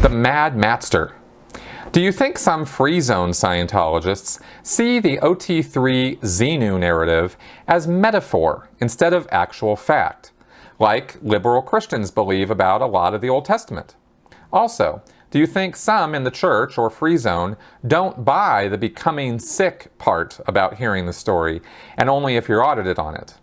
The Mad Matster. Do you think some free zone Scientologists see the OT3 Xenu narrative as metaphor instead of actual fact, like liberal Christians believe about a lot of the Old Testament? Also, do you think some in the church or free zone don't buy the becoming sick part about hearing the story, and only if you're audited on it?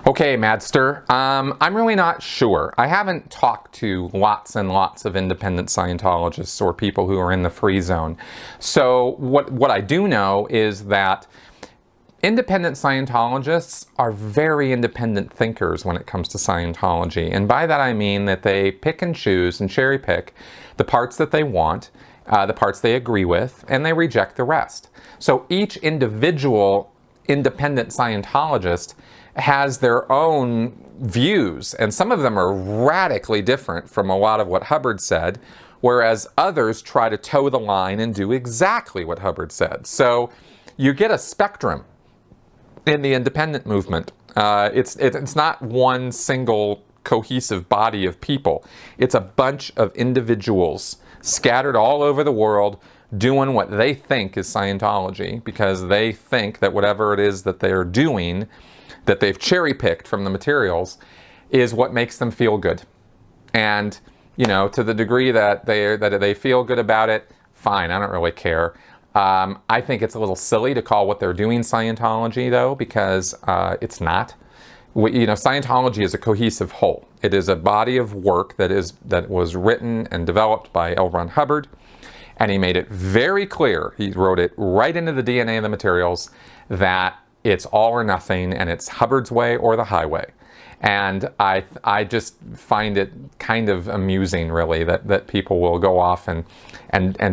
Okay, Madster, I'm really not sure. I haven't talked to lots and lots of independent Scientologists or people who are in the free zone. So what I do know is that independent Scientologists are very independent thinkers when it comes to Scientology. And by that I mean that they pick and choose and cherry pick the parts that they want, the parts they agree with, and they reject the rest. So each individual independent Scientologist has their own views, and some of them are radically different from a lot of what Hubbard said, whereas others try to toe the line and do exactly what Hubbard said. So you get a spectrum in the independent movement. It's not one single cohesive body of people. It's a bunch of individuals scattered all over the world doing what they think is Scientology, because they think that whatever it is that they're doing, that they've cherry-picked from the materials, is what makes them feel good. And, you know, to the degree that they feel good about it, fine, I don't really care. I think it's a little silly to call what they're doing Scientology, though, because it's not. You know, Scientology is a cohesive whole. It is a body of work that was written and developed by L. Ron Hubbard, and he made it very clear, he wrote it right into the DNA of the materials, that it's all or nothing, and it's Hubbard's way or the highway. And I just find it kind of amusing, really, that people will go off and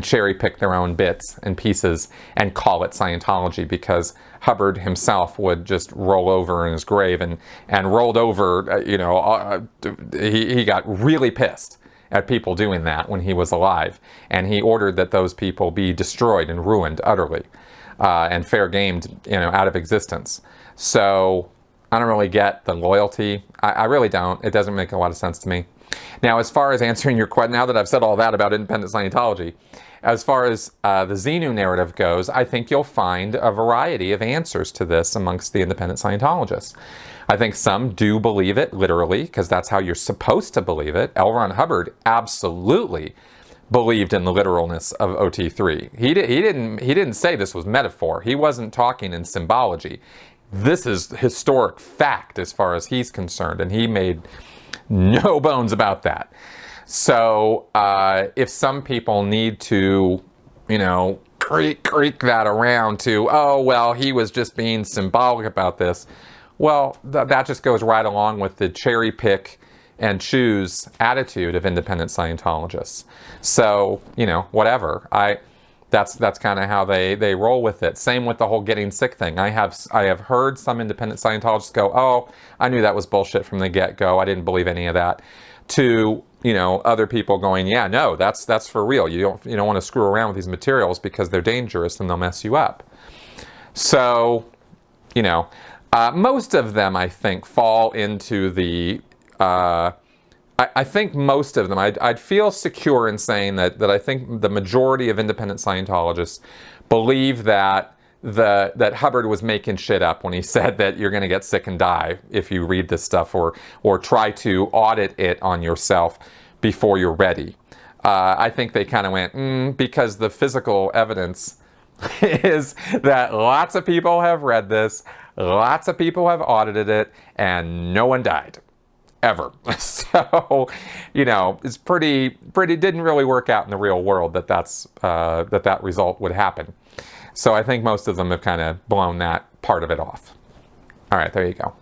cherry pick their own bits and pieces and call it Scientology, because Hubbard himself would just roll over in his grave and rolled over, he got really pissed at people doing that when he was alive. And he ordered that those people be destroyed and ruined utterly. And fair gamed, out of existence. So I don't really get the loyalty. I really don't. It doesn't make a lot of sense to me. Now, as far as answering your question, now that I've said all that about independent Scientology, as far as the Xenu narrative goes, I think you'll find a variety of answers to this amongst the independent Scientologists. I think some do believe it literally, because that's how you're supposed to believe it. L. Ron Hubbard absolutely believed in the literalness of OT3. He didn't say this was metaphor. He wasn't talking in symbology. This is historic fact as far as he's concerned, and he made no bones about that. So if some people need to, creak that around to, oh, well, he was just being symbolic about this, well, that just goes right along with the cherry pick and choose attitude of independent Scientologists. So, whatever. That's kind of how they roll with it. Same with the whole getting sick thing. I have heard some independent Scientologists go, oh, I knew that was bullshit from the get-go. I didn't believe any of that. To, other people going, yeah, no, that's for real. You don't want to screw around with these materials because they're dangerous and they'll mess you up. So, most of them, I think, fall into the I think most of them, I'd feel secure in saying that I think the majority of independent Scientologists believe that Hubbard was making shit up when he said that you're going to get sick and die if you read this stuff or try to audit it on yourself before you're ready. I think they kind of went, because the physical evidence is that lots of people have read this, lots of people have audited it, and no one died. Ever. So, it's pretty didn't really work out in the real world that result would happen. So I think most of them have kind of blown that part of it off. All right, there you go.